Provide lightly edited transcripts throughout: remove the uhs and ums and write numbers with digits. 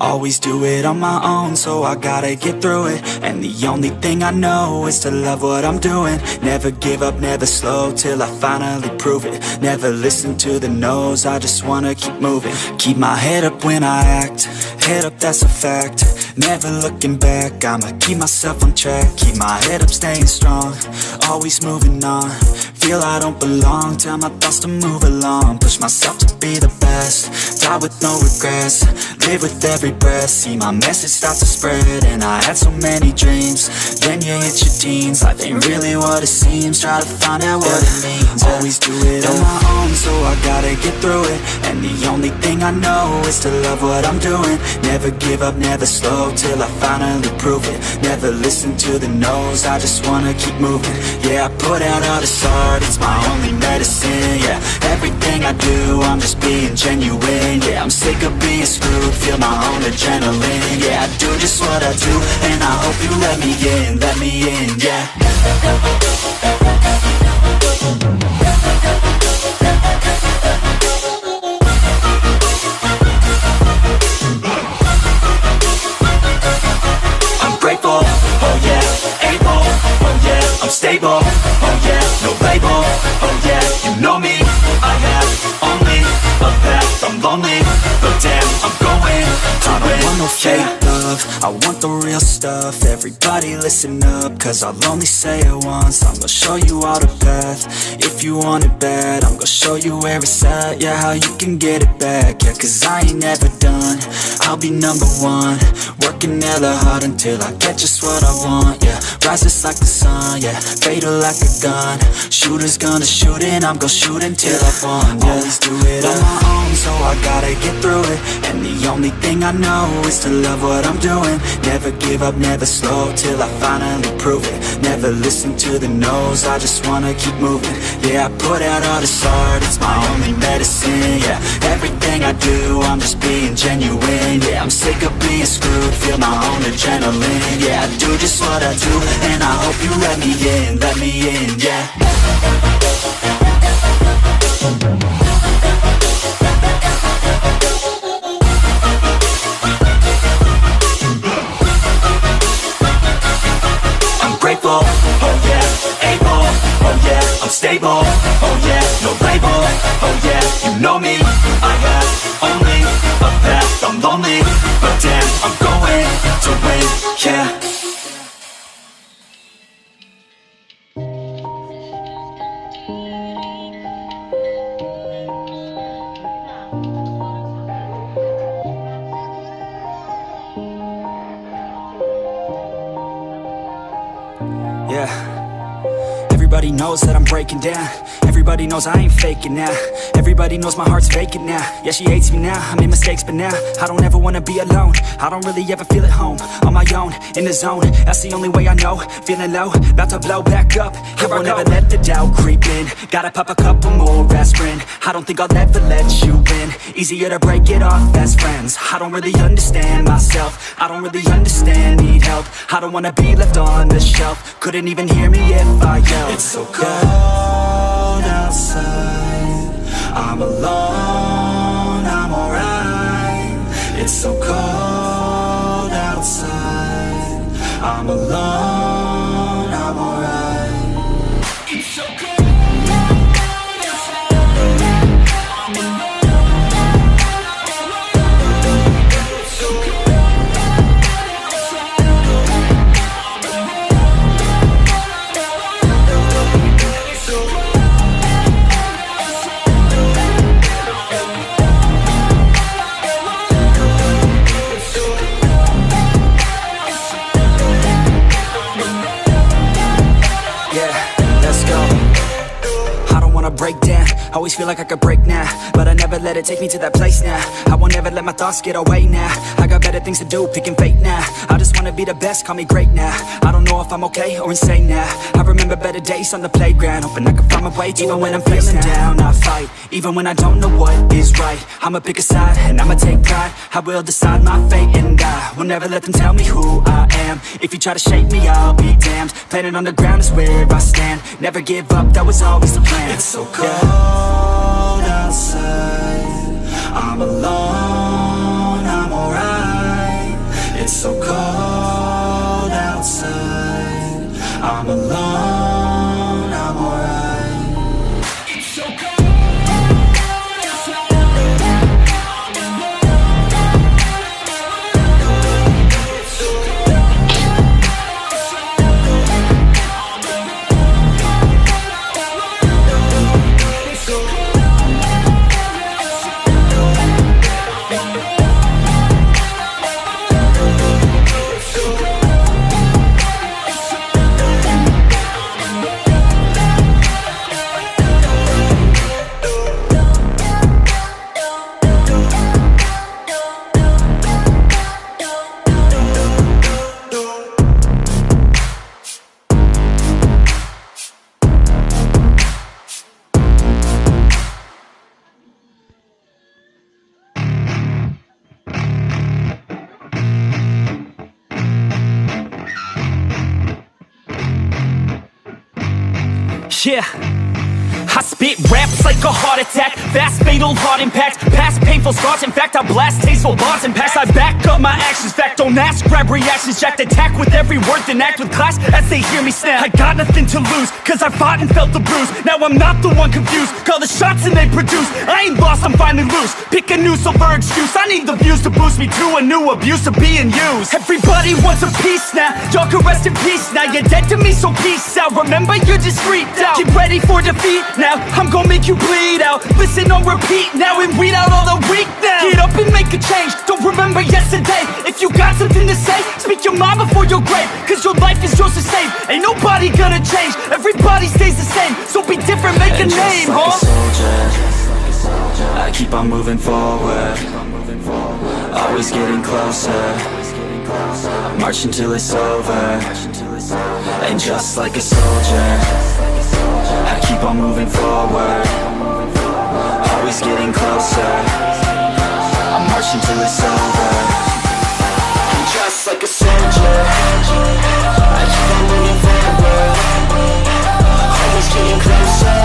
always do it on my own, so I gotta get through it. And the only thing I know is to love what I'm doing. Never give up, never slow, till I finally prove it. Never listen to the no's, I just wanna keep moving. Keep my head up when I act, head up, that's a fact. Never looking back, I'ma keep myself on track. Keep my head up, staying strong, always moving on. Feel I don't belong, tell my thoughts to move along. Push myself to be the best, die with no regrets. Live with every breath, see my message start to spread. And I had so many dreams, then you hit your teens. Life ain't really what it seems, try to find out what it means. Always do it on my own, so I gotta get through it. And the only thing I know is to love what I'm doing. Never give up, never slow, till I finally prove it. Never listen to the no's, I just wanna keep moving. Yeah, I put out all this art, it's my only medicine. Yeah, everything I do, I'm just being genuine. Yeah, I'm sick of being screwed, feel my own adrenaline. Yeah, I do just what I do, and I hope you let me in, yeah. I'm grateful, oh yeah, able, oh yeah, I'm stable, oh yeah, no label, oh yeah, you know me, I have only a path, I'm lonely, but damn, I'm going to win. I don't want no fake love, I want the real stuff. Everybody listen up, cause I'll only say it once. I'm gonna show you all the path, if you want it bad. I'm gonna show you where it's at, yeah, how you can get it back. Yeah, cause I ain't never done, I'll be number one. Working hella hard until I get just what I want, yeah. Rises like the sun, yeah, fatal like a gun. Shooter's gonna shoot and I'm gonna shoot until I won, yeah. Always do it on my own, so I gotta get through it. And the only thing I know is to love what I'm doing. Never give up, never slow, till I finally prove it. Never listen to the no's, I just wanna keep moving. Yeah, I put out all this art, it's my only medicine. Yeah, everything I do, I'm just being genuine. Yeah, I'm sick of being screwed, feel my own adrenaline. Yeah, I do just what I do, and I hope you let me in, yeah. Grateful, oh yeah, able, oh yeah, I'm stable, oh yeah, no label, oh yeah, you know me, I have only a path, I'm lonely, but damn, I'm going to win, yeah. Everybody knows that I'm breaking down. Everybody knows I ain't faking now. Everybody knows my heart's vacant now. Yeah, she hates me now, I made mistakes, but now I don't ever wanna be alone. I don't really ever feel at home, on my own, in the zone. That's the only way I know, feeling low, about to blow back up. Here I won't ever let the doubt creep in. Gotta pop a couple more aspirin. I don't think I'll ever let you in. Easier to break it off best friends. I don't really understand myself, I don't really understand, need help. I don't wanna be left on the shelf. Couldn't even hear me if I yelled. It's so cold outside, I'm alone, I'm alright. It's so cold outside, I'm alone, I'm alright. It's so cold. Break down, always feel like I could break now, but I never let it take me to that place now. I won't ever let my thoughts get away now. I got better things to do, picking fate now. I just wanna be the best, call me great now. I don't know if I'm okay or insane now. I remember better days on the playground, hoping I can find my way. Even when I'm feeling down, I fight. Even when I don't know what is right, I'ma pick a side and I'ma take pride. I will decide my fate and I will never let them tell me who I am. If you try to shake me, I'll be damned. Planet on the ground is where I stand. Never give up, that was always the plan. It's so cold outside, I'm alone, I'm alright. I'm alone, I'm alright. It's so cold. Yeah, I spit raps like a heart attack, fast fatal heart impact, past painful scars. In fact, I blast tasteful bars and pass. I back up my actions, fact don't ask, grab reactions, jacked attack with every word, then act with class as they hear me snap. I got nothing to lose, cause I fought and felt the bruise. Now I'm not the one confused, call the shots and they produce. I ain't lost, I'm finally loose, pick a new silver excuse. I need the views to boost me to a new abuse of being used. Everybody wants a piece now, y'all can rest in peace now. You're dead to me, so peace out, remember you're discreet out. Get ready for defeat now, I'm gonna make you bleed out. Listen on repeat now and weed out all the weak now. Get up and make a change, don't remember yesterday. If you got something to say, speak your mind before your grave. Cause your life is yours to save, ain't nobody gonna change. Everybody stays the same, so be different, make a name, like huh? a soldier, I keep on moving forward, always getting closer. I march until it's over, and just like a soldier, I keep on moving forward, always getting closer. I march until it's over, and just like a soldier, I keep on moving forward, always getting closer.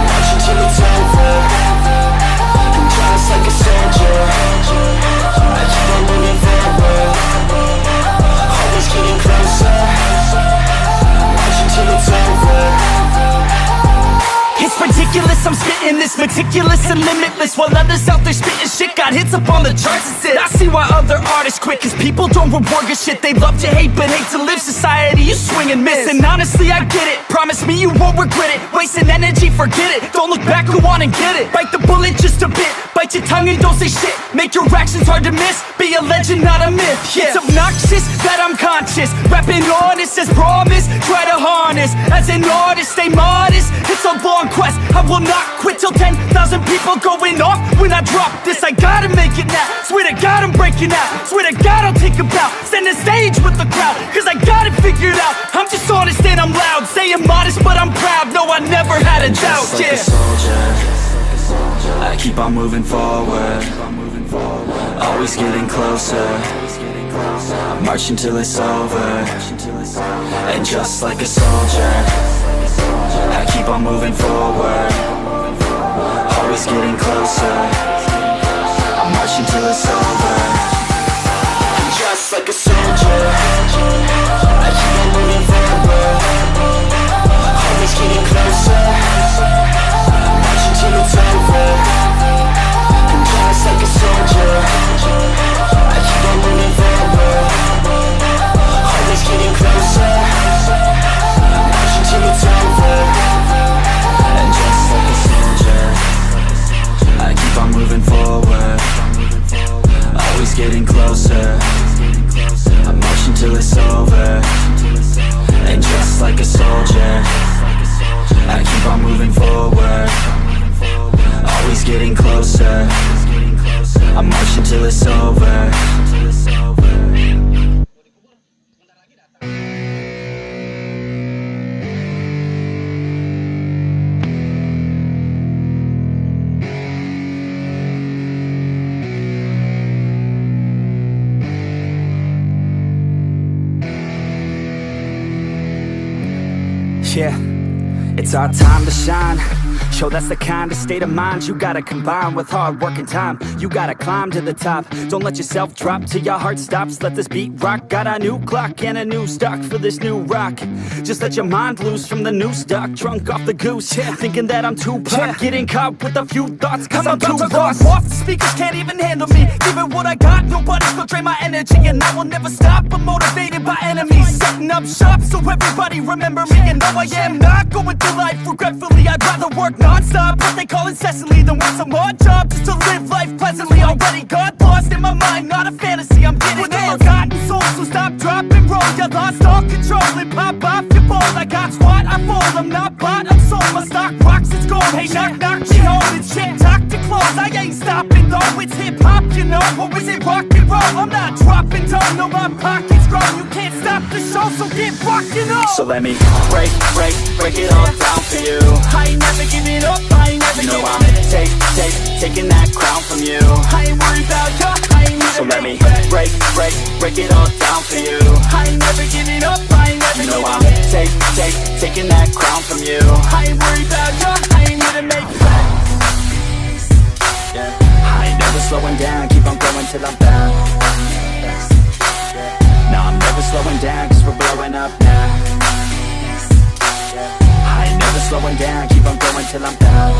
March until it's over, and just like a soldier, I keep on moving forward, always getting closer. March until it's over. It's ridiculous, I'm spitting this meticulous and limitless, while others out there spitting shit got hits up on the charts and shit. I see why other artists quit, cause people don't reward good shit. They love to hate but hate to live. Society, you swing and miss, and honestly I get it. Promise me you won't regret it, wasting energy, forget it. Don't look back, go on and get it. Bite the bullet just a bit, bite your tongue and don't say shit. Make your actions hard to miss, be a legend not a myth. Yeah. It's obnoxious that I'm conscious, rapping honest as promise. Try to harness, as an artist stay modest. It's a long quest, I will not quit till 10,000 people going off when I drop this. I gotta make it now, swear to God I'm breaking out. Swear to God I'll take a bow, stand the stage with the crowd, cause I got it figured out. I'm just honest and I'm loud, saying modest but I'm proud. No, I never had a doubt, just like a soldier, I keep on moving forward, always getting closer. I march until it's over, and just like a soldier, I keep on moving forward, always getting closer. I march until it's over, and just like a soldier, I keep on moving forward, always getting closer. I march until it's over, and just like a soldier, I keep on moving forward, always getting closer. I march until it's over, and just like a soldier, I keep on moving forward, always getting closer. I march until it's over, and just like a soldier, I keep on moving forward, always getting closer. I march until it's over. Yeah, it's our time to shine. Yo, that's the kind of state of mind you gotta combine with hard work and time. You gotta climb to the top. Don't let yourself drop till your heart stops. Let this beat rock. Got a new clock and a new stock for this new rock. Just let your mind loose from the new stock. Drunk off the goose, thinking that I'm too pop. Getting caught with a few thoughts cause I'm too lost. Off the speakers can't even handle me. Give it what I got, nobody's gonna drain my energy. And I will never stop, I'm motivated by enemies. Setting up shop so everybody remember me. And no, I am not going through life regretfully. I'd rather work non-stop, what they call incessantly, than work some odd job just to live life pleasantly. Already got lost in my mind, not a fantasy, I'm getting with a forgotten soul. So stop, drop, and roll. You lost all control and pop off your ball. I got squat, I fall, I'm not bought, I'm sold. My stock rocks, it's gold. Hey, knock, knock, she home. It's shit, talk to close. I ain't stopping though, it's hip-hop, you know. Or is it rock and roll? I'm not dropping down, no, my pocket's grow. You can't stop the show, so get rockin' on. So let me break it all down for you. I ain't never giving up, I ain't never You know giving I'm taking that crown from you. I ain't worried about you, I ain't So let me break break it all down for you. I ain't never giving up, I ain't never You know I'm giving taking that crown from you. I ain't worried about you, I ain't here to make I ain't never slowing down, keep on going till I'm down. No, I'm never slowing down, cause we're blowing up now. I ain't never slowing down, keep on going till I'm down.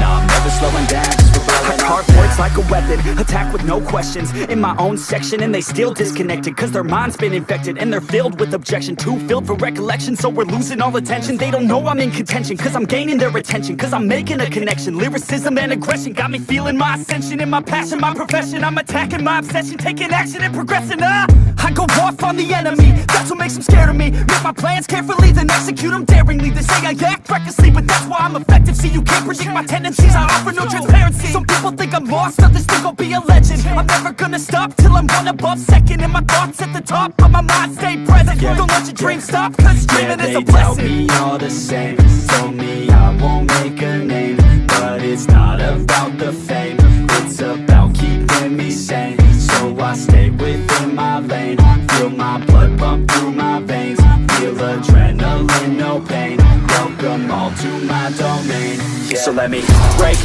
No, I'm never slowing down, cause we're blowing up now. Hard words like a weapon, attack with no questions. In my own section and they still disconnected, cause their mind's been infected and they're filled with objection. Too filled for recollection, so we're losing all attention. They don't know I'm in contention, cause I'm gaining their attention. Cause I'm making a connection, lyricism and aggression got me feeling my ascension. In my passion, my profession, I'm attacking my obsession. Taking action and progressing, I go off on the enemy, that's what makes them scared of me. Make my plans carefully, then execute them daringly. They say I act recklessly, but that's why I'm effective. See, you can't predict my tendencies, I offer no transparency. Some people think I'm lost, others think I'll be a legend. I'm never gonna stop till I'm one above second. And my thoughts at the top, but my mind stay present. Don't let your dreams stop, cause dreaming is a blessing. They tell me all the same, told me I won't make a name. But it's not about the fame, it's about keeping me sane. So I stay within my lane, feel my blood pump through my veins. Feel adrenaline, no pain, welcome all to my domain. So let me break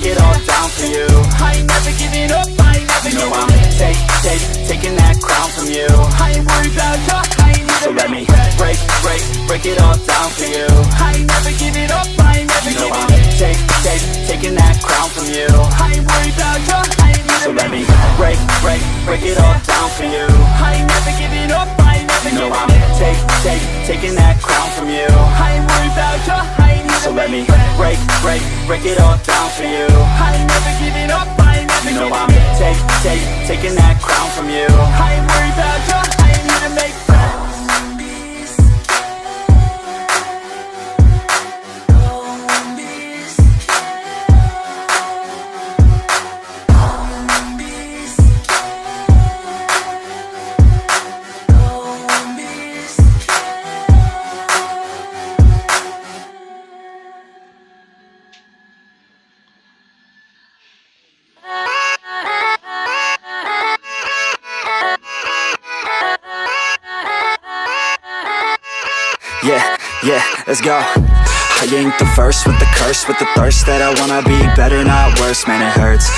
it all down for you. I ain't never giving up, I ain't never You know giving I'm up. taking that crown from you. I ain't worried about you, I ain't here So to let me make break it all down for you. I ain't never giving up, I ain't never You know giving I'm up. taking that crown from you. I ain't worried about you, I ain't here So to let me make break it all down for you. I ain't never giving up, I ain't never You know giving I'm up. taking that crown from you. I ain't worried about you, I ain't here So to let me make break it all down for you. I ain't never giving up, I ain't never You know giving I'm up. taking that crown from you. I ain't worried about you, I ain't here to make friends. Yeah, let's go. I ain't the first with the curse, with the thirst that I wanna be better, not worse, man, it hurts.